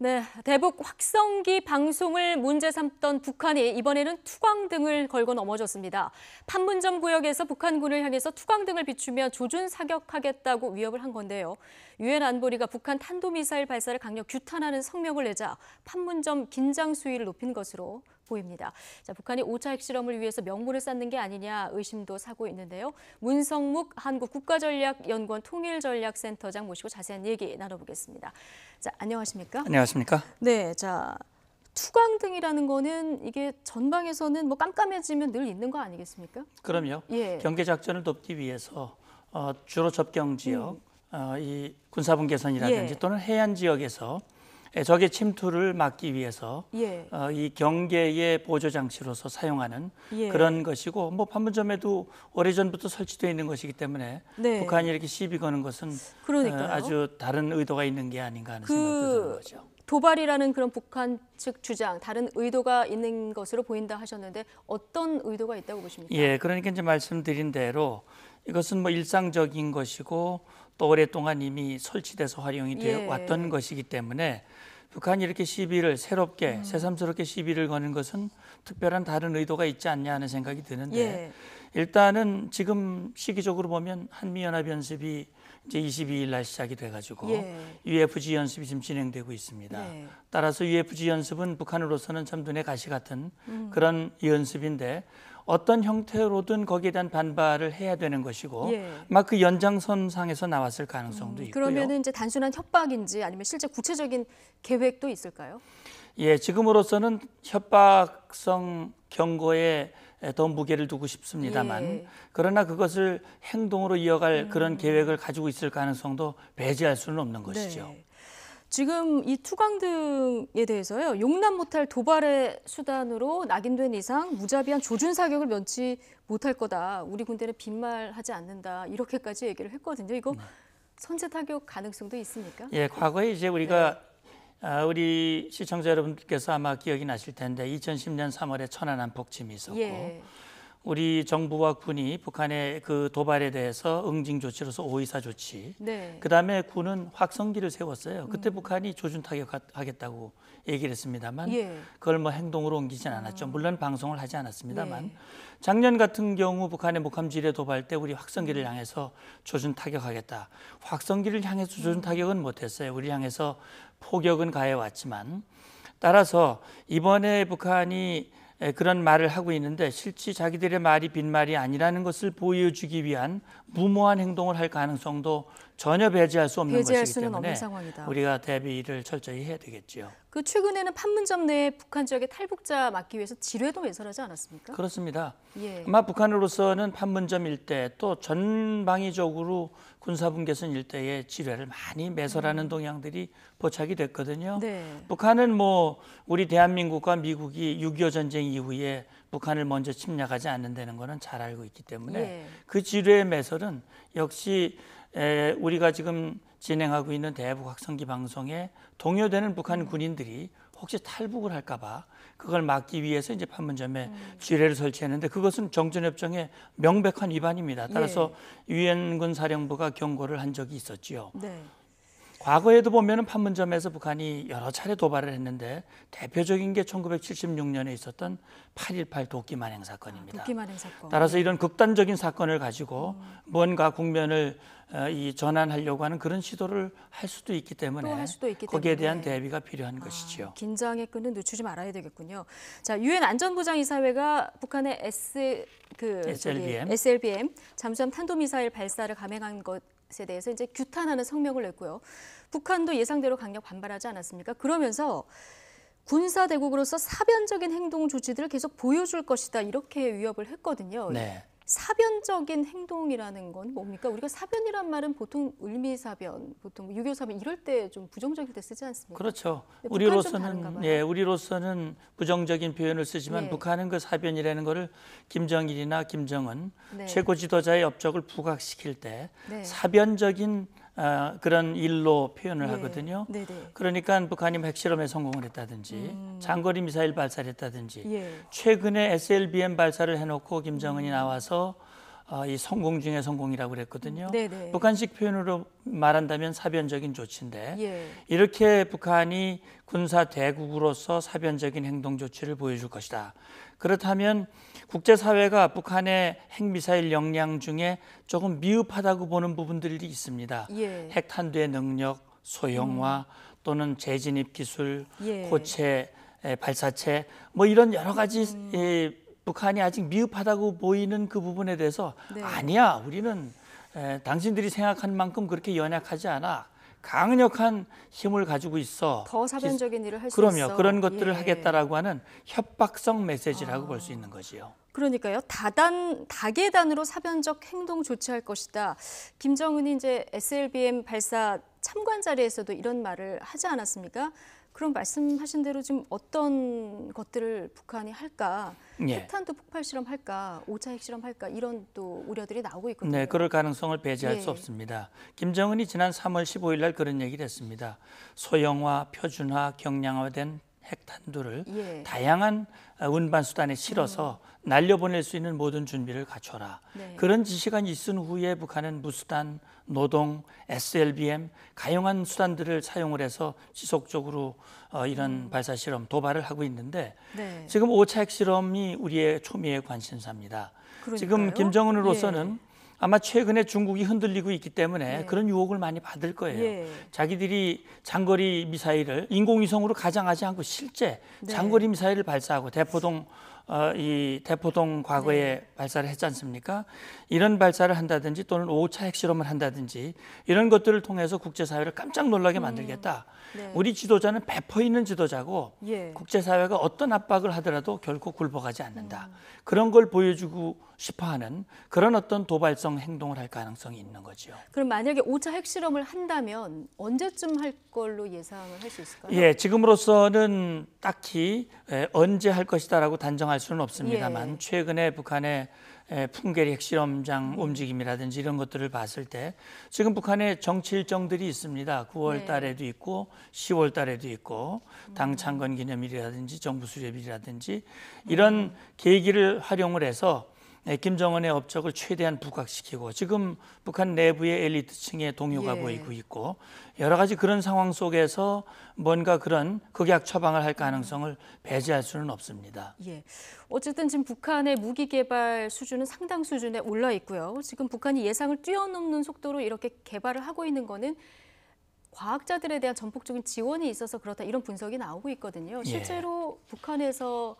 네, 대북 확성기 방송을 문제 삼던 북한이 이번에는 투광등을 걸고 넘어졌습니다. 판문점 구역에서 북한군을 향해서 투광등을 비추며 조준 사격하겠다고 위협을 한 건데요. 유엔 안보리가 북한 탄도미사일 발사를 강력 규탄하는 성명을 내자 판문점 긴장 수위를 높인 것으로 보입니다. 자, 북한이 5차 핵실험을 위해서 명분을 쌓는 게 아니냐 의심도 사고 있는데요. 문성묵 한국국가전략연구원 통일전략센터장 모시고 자세한 얘기 나눠보겠습니다. 자, 안녕하십니까? 안녕하십니까? 네, 자, 투광등이라는 거는 이게 전방에서는 뭐 깜깜해지면 늘 있는 거 아니겠습니까? 그럼요. 예. 경계 작전을 돕기 위해서 주로 접경 지역, 이 군사분 개선이라든지 예. 또는 해안 지역에서 적의 침투를 막기 위해서 예. 이 경계의 보조 장치로서 사용하는 예. 그런 것이고, 뭐 판문점에도 오래전부터 설치되어 있는 것이기 때문에 네. 북한이 이렇게 시비 거는 것은 그러니까요. 아주 다른 의도가 있는 게 아닌가 하는 생각도 드는 거죠. 도발이라는 그런 북한 측 주장, 다른 의도가 있는 것으로 보인다 하셨는데 어떤 의도가 있다고 보십니까? 예, 그러니까 이제 말씀드린 대로 이것은 뭐 일상적인 것이고 또 오랫동안 이미 설치돼서 활용이 되어 예. 왔던 것이기 때문에 북한이 이렇게 시비를 새롭게 새삼스럽게 시비를 거는 것은 특별한 다른 의도가 있지 않냐 하는 생각이 드는데 예. 일단은 지금 시기적으로 보면 한미연합연습이 이제 22일 날 시작이 돼가지고 예. UFG 연습이 지금 진행되고 있습니다. 네. 따라서 UFG 연습은 북한으로서는 참 눈에 가시 같은 그런 연습인데 어떤 형태로든 거기에 대한 반발을 해야 되는 것이고 예. 막 그 연장선상에서 나왔을 가능성도 있고요. 그러면은 이제 단순한 협박인지 아니면 실제 구체적인 계획도 있을까요? 예, 지금으로서는 협박성 경고에 더 무게를 두고 싶습니다만 예. 그러나 그것을 행동으로 이어갈 그런 계획을 가지고 있을 가능성도 배제할 수는 없는 것이죠. 네. 지금 이 투광등에 대해서요. 용납 못할 도발의 수단으로 낙인된 이상 무자비한 조준 사격을 면치 못할 거다. 우리 군대는 빈말하지 않는다. 이렇게까지 얘기를 했거든요. 이거 선제 타격 가능성도 있습니까? 예, 과거에 이제 우리가 우리 시청자 여러분들께서 아마 기억이 나실 텐데 2010년 3월에 천안함 폭침이 있었고 예. 우리 정부와 군이 북한의 그 도발에 대해서 응징 조치로서 5.24 조치, 네. 그다음에 군은 확성기를 세웠어요. 그때 북한이 조준 타격하겠다고 얘기를 했습니다만 예. 그걸 뭐 행동으로 옮기진 않았죠. 물론 방송을 하지 않았습니다만 네. 작년 같은 경우 북한의 목함지뢰 도발 때 우리 확성기를 향해서 조준 타격하겠다. 확성기를 향해서 조준 타격은 못했어요. 우리 향해서 포격은 가해왔지만 따라서 이번에 북한이 그런 말을 하고 있는데 실제 자기들의 말이 빈말이 아니라는 것을 보여주기 위한 무모한 행동을 할 가능성도 전혀 배제할 수 없는 배제할 것이기 수는 때문에 없는 상황이다. 우리가 대비를 철저히 해야 되겠죠. 그 최근에는 판문점 내 북한 지역의 탈북자 막기 위해서 지뢰도 배설하지 않았습니까? 그렇습니다. 예. 아마 북한으로서는 판문점 일대 또 전방위적으로 군사분 개선 일대에 지뢰를 많이 매설하는 동향들이 포착이 됐거든요. 네. 북한은 뭐 우리 대한민국과 미국이 6.25 전쟁 이후에 북한을 먼저 침략하지 않는다는 거는 잘 알고 있기 때문에 예. 그 지뢰의 매설은 역시 우리가 지금 진행하고 있는 대북 확성기 방송에 동요되는 북한 군인들이 혹시 탈북을 할까 봐 그걸 막기 위해서 이제 판문점에 지뢰를 설치했는데 그것은 정전협정의 명백한 위반입니다. 따라서 유엔군 사령부가 경고를 한 적이 있었지요. 네. 과거에도 보면은 판문점에서 북한이 여러 차례 도발을 했는데 대표적인 게 1976년에 있었던 8.18 도끼 만행 사건입니다. 도끼 만행 사건. 따라서 이런 극단적인 사건을 가지고 뭔가 국면을 이 전환하려고 하는 그런 시도를 할 수도 있기 때문에 또 할 수도 있기 거기에 때문에. 대한 대비가 필요한 것이죠. 긴장의 끈은 늦추지 말아야 되겠군요. 자, 유엔 안전보장이사회가 북한의 SLBM 잠수함 탄도미사일 발사를 감행한 것에 대해서 이제 규탄하는 성명을 냈고요. 북한도 예상대로 강력 반발하지 않았습니까? 그러면서 군사 대국으로서 사변적인 행동 조치들을 계속 보여줄 것이다 이렇게 위협을 했거든요. 네. 사변적인 행동이라는 건 뭡니까? 우리가 사변이란 말은 보통 을미사변, 보통 유교사변 이럴 때 좀 부정적일 때 쓰지 않습니까? 그렇죠. 북한은 좀 다른가 봐요. 우리로서는 부정적인 표현을 쓰지만 예. 북한은 그 사변이라는 거를 김정일이나 김정은 네. 최고 지도자의 업적을 부각시킬 때 네. 사변적인 그런 일로 표현을 예. 하거든요. 네네. 그러니까 북한이 뭐 핵실험에 성공을 했다든지 장거리 미사일 발사를 했다든지 예. 최근에 SLBM 발사를 해놓고 김정은이 나와서 이 성공 중에 성공이라고 그랬거든요. 네네. 북한식 표현으로 말한다면 사변적인 조치인데 예. 이렇게 북한이 군사 대국으로서 사변적인 행동 조치를 보여줄 것이다. 그렇다면 국제사회가 북한의 핵미사일 역량 중에 조금 미흡하다고 보는 부분들이 있습니다. 예. 핵탄두의 능력, 소형화 또는 재진입 기술, 예. 고체 발사체 뭐 이런 여러 가지 북한이 아직 미흡하다고 보이는 그 부분에 대해서 네. 아니야, 우리는 당신들이 생각한 만큼 그렇게 연약하지 않아. 강력한 힘을 가지고 있어. 더 사변적인 일을 할 수 그럼요. 있어. 그런 것들을 예. 하겠다라고 하는 협박성 메시지라고 볼 수 있는 거지요. 그러니까요. 다계단으로 사변적 행동 조치할 것이다. 김정은이 이제 SLBM 발사 참관 자리에서도 이런 말을 하지 않았습니까? 그럼 말씀하신 대로 지금 어떤 것들을 북한이 할까? 예. 핵탄두 폭발 실험할까? 5차 핵실험할까? 이런 또 우려들이 나오고 있거든요. 네, 그럴 가능성을 배제할 예. 수 없습니다. 김정은이 지난 3월 15일 날 그런 얘기를 했습니다. 소형화, 표준화, 경량화된 핵탄두를 예. 다양한 운반 수단에 실어서 날려보낼 수 있는 모든 준비를 갖춰라. 네. 그런 지시가 있은 후에 북한은 무수단, 노동, SLBM, 가용한 수단들을 사용을 해서 지속적으로 이런 발사 실험, 도발을 하고 있는데 네. 지금 5차 핵실험이 우리의 초미의 관심사입니다. 지금 그러니까요. 김정은으로서는 아마 최근에 중국이 흔들리고 있기 때문에 네. 그런 유혹을 많이 받을 거예요. 예. 자기들이 장거리 미사일을 인공위성으로 가장하지 않고 실제 네. 장거리 미사일을 발사하고 이 대포동 과거에 네. 발사를 했지 않습니까? 이런 발사를 한다든지 또는 5차 핵실험을 한다든지 이런 것들을 통해서 국제사회를 깜짝 놀라게 만들겠다. 네. 우리 지도자는 배포 있는 지도자고 예. 국제사회가 어떤 압박을 하더라도 결코 굴복하지 않는다. 그런 걸 보여주고 싶어하는 그런 어떤 도발성 행동을 할 가능성이 있는 거죠. 그럼 만약에 5차 핵실험을 한다면 언제쯤 할 걸로 예상을 할 수 있을까요? 예, 지금으로서는 딱히 언제 할 것이다라고 단정할 수는 없습니다만 예. 최근에 북한의 풍계리 핵실험장 움직임이라든지 이런 것들을 봤을 때 지금 북한의 정치 일정들이 있습니다. 9월 네. 달에도 있고 10월 달에도 있고 당 창건 기념일이라든지 정부 수립일이라든지 이런 계기를 활용을 해서 김정은의 업적을 최대한 부각시키고 지금 북한 내부의 엘리트층의 동요가 예. 보이고 있고 여러 가지 그런 상황 속에서 뭔가 그런 극약 처방을 할 가능성을 배제할 수는 없습니다. 예. 어쨌든 지금 북한의 무기 개발 수준은 상당 수준에 올라 있고요. 지금 북한이 예상을 뛰어넘는 속도로 이렇게 개발을 하고 있는 거는 과학자들에 대한 전폭적인 지원이 있어서 그렇다 이런 분석이 나오고 있거든요. 예. 실제로 북한에서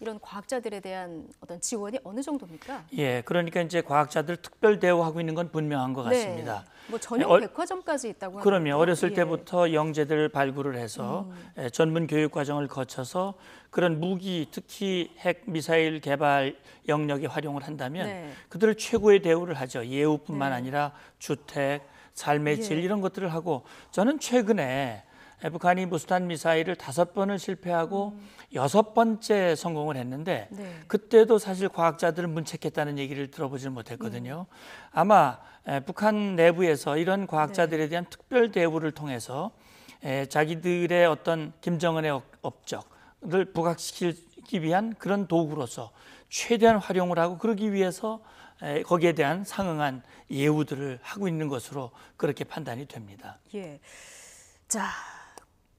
이런 과학자들에 대한 어떤 지원이 어느 정도입니까? 예, 그러니까 이제 과학자들 특별 대우하고 있는 건 분명한 것 같습니다. 뭐 전용 백화점까지 있다고 그럼요. 하는데요. 어렸을 예. 때부터 영재들을 발굴을 해서 전문 교육 과정을 거쳐서 그런 무기, 특히 핵 미사일 개발 영역에 활용을 한다면 네. 그들을 최고의 대우를 하죠. 예우뿐만 네. 아니라 주택, 삶의 질 예. 이런 것들을 하고 저는 최근에 북한이 무수탄 미사일을 5번을 실패하고 6번째 성공을 했는데 네. 그때도 사실 과학자들을 문책했다는 얘기를 들어보지 못했거든요. 아마 북한 내부에서 이런 과학자들에 대한 특별 대우를 통해서 자기들의 어떤 김정은의 업적을 부각시키기 위한 그런 도구로서 최대한 활용을 하고 그러기 위해서 거기에 대한 상응한 예우들을 하고 있는 것으로 그렇게 판단이 됩니다. 예. 자,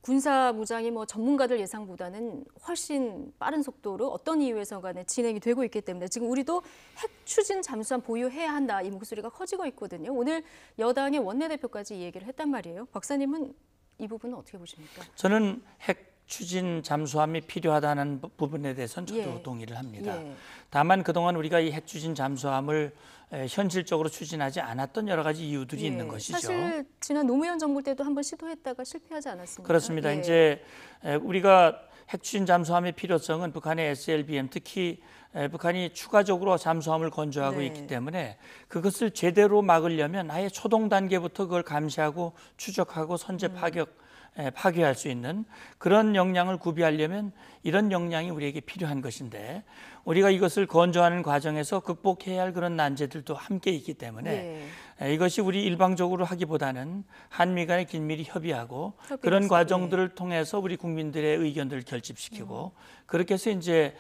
군사 무장이 뭐 전문가들 예상보다는 훨씬 빠른 속도로 어떤 이유에서 간에 진행이 되고 있기 때문에 지금 우리도 핵 추진 잠수함 보유해야 한다 이 목소리가 커지고 있거든요. 오늘 여당의 원내대표까지 이 얘기를 했단 말이에요. 박사님은 이 부분은 어떻게 보십니까? 저는 핵 추진 잠수함이 필요하다는 부분에 대해서는 저도 예. 동의를 합니다. 예. 다만 그동안 우리가 이 핵 추진 잠수함을 현실적으로 추진하지 않았던 여러 가지 이유들이 있는 것이죠. 사실 지난 노무현 정부 때도 한번 시도했다가 실패하지 않았습니까? 그렇습니다. 예. 이제 우리가 핵 추진 잠수함의 필요성은 북한의 SLBM 특히 북한이 추가적으로 잠수함을 건조하고 네. 있기 때문에 그것을 제대로 막으려면 아예 초동 단계부터 그걸 감시하고 추적하고 선제 파괴할 수 있는 그런 역량을 구비하려면 이런 역량이 우리에게 필요한 것인데 우리가 이것을 건조하는 과정에서 극복해야 할 그런 난제들도 함께 있기 때문에 이것이 우리 일방적으로 하기보다는 한미 간에 긴밀히 협의하고 그런 협의해서, 과정들을 통해서 우리 국민들의 의견들을 결집시키고 그렇게 해서 이제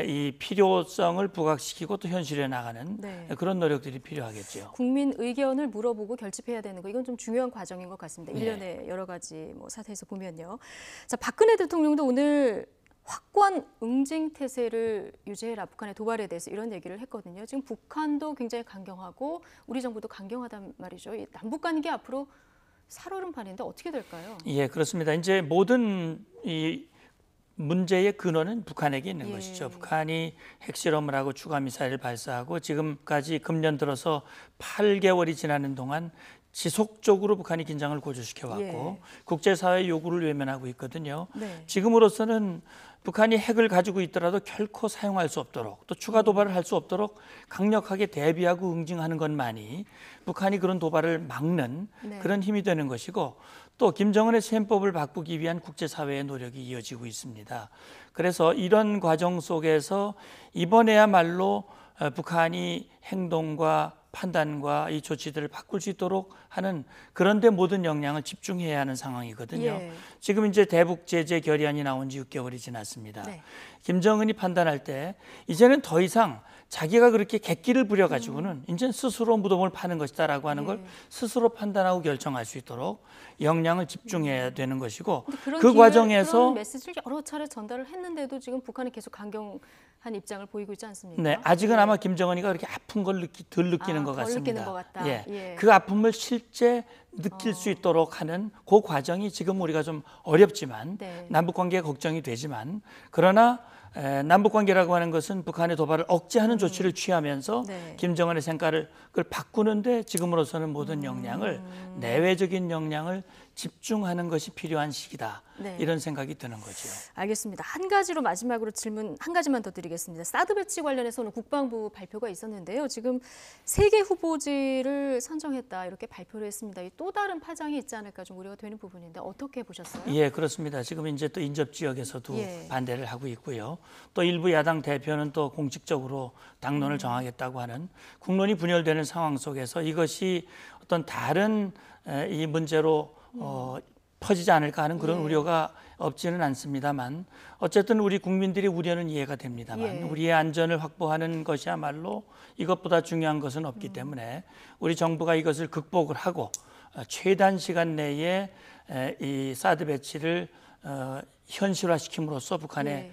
이 필요성을 부각시키고 또 현실에 나가는 네. 그런 노력들이 필요하겠죠. 국민 의견을 물어보고 결집해야 되는 거 이건 좀 중요한 과정인 것 같습니다. 네. 일련의 여러 가지 뭐 사태에서 보면요. 자, 박근혜 대통령도 오늘 확고한 응징 태세를 유지해라 북한의 도발에 대해서 이런 얘기를 했거든요. 지금 북한도 굉장히 강경하고 우리 정부도 강경하단 말이죠. 이 남북 관계 앞으로 살얼음판인데 어떻게 될까요? 예, 그렇습니다. 이제 모든 이 문제의 근원은 북한에게 있는 예. 것이죠. 북한이 핵실험을 하고 추가 미사일을 발사하고 지금까지 금년 들어서 8개월이 지나는 동안 지속적으로 북한이 긴장을 고조시켜 왔고 예. 국제사회의 요구를 외면하고 있거든요. 네. 지금으로서는 북한이 핵을 가지고 있더라도 결코 사용할 수 없도록 또 추가 도발을 할 수 없도록 강력하게 대비하고 응징하는 것만이 북한이 그런 도발을 막는 네. 그런 힘이 되는 것이고 또 김정은의 셈법을 바꾸기 위한 국제사회의 노력이 이어지고 있습니다. 그래서 이런 과정 속에서 이번에야말로 북한이 행동과 판단과 이 조치들을 바꿀 수 있도록 하는 그런데 모든 역량을 집중해야 하는 상황이거든요. 예. 지금 이제 대북 제재 결의안이 나온 지 6개월이 지났습니다. 네. 김정은이 판단할 때 이제는 더 이상 자기가 그렇게 객기를 부려가지고는 이제 스스로 무덤을 파는 것이다라고 하는 걸 스스로 판단하고 결정할 수 있도록 역량을 집중해야 되는 것이고 그 과정에서 그런 메시지를 여러 차례 전달을 했는데도 지금 북한이 계속 강경한 입장을 보이고 있지 않습니까? 네, 아직은 아마 김정은이가 그렇게 아픈 걸 덜 느끼는 것 덜 같습니다. 느끼는 것 같다. 예, 예. 그 아픔을 실제 느낄 수 있도록 하는 그 과정이 지금 우리가 좀 어렵지만 네. 남북 관계가 걱정이 되지만 그러나 남북 관계라고 하는 것은 북한의 도발을 억제하는 조치를 취하면서 네. 김정은의 생각을 그걸 바꾸는데 지금으로서는 모든 역량을 내외적인 역량을 집중하는 것이 필요한 시기다. 네. 이런 생각이 드는 거죠. 알겠습니다. 한 가지로 마지막으로 질문 한 가지만 더 드리겠습니다. 사드 배치 관련해서 오늘 국방부 발표가 있었는데요. 지금 3개 후보지를 선정했다 이렇게 발표를 했습니다. 또 다른 파장이 있지 않을까 좀 우려가 되는 부분인데 어떻게 보셨어요? 예, 그렇습니다. 지금 이제 또 인접 지역에서도 예. 반대를 하고 있고요. 또 일부 야당 대표는 또 공식적으로 당론을 정하겠다고 하는 국론이 분열되는 상황 속에서 이것이 어떤 다른 이 문제로 퍼지지 않을까 하는 그런 예. 우려가 없지는 않습니다만 어쨌든 우리 국민들의 우려는 이해가 됩니다만 예. 우리의 안전을 확보하는 것이야말로 이것보다 중요한 것은 없기 때문에 우리 정부가 이것을 극복을 하고 최단 시간 내에 이 사드 배치를 현실화시킴으로써 북한의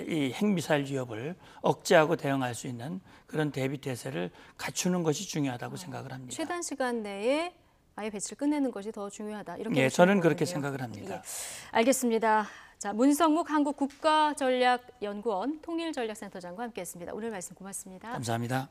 이 핵미사일 위협을 억제하고 대응할 수 있는 그런 대비 태세를 갖추는 것이 중요하다고 생각을 합니다. 최단 시간 내에 아예 배치를 끝내는 것이 더 중요하다. 이렇게 예, 보시는 저는 그렇게 거군요. 생각을 합니다. 예. 알겠습니다. 자, 문성묵 한국국가전략연구원 통일전략센터장과 함께했습니다. 오늘 말씀 고맙습니다. 감사합니다.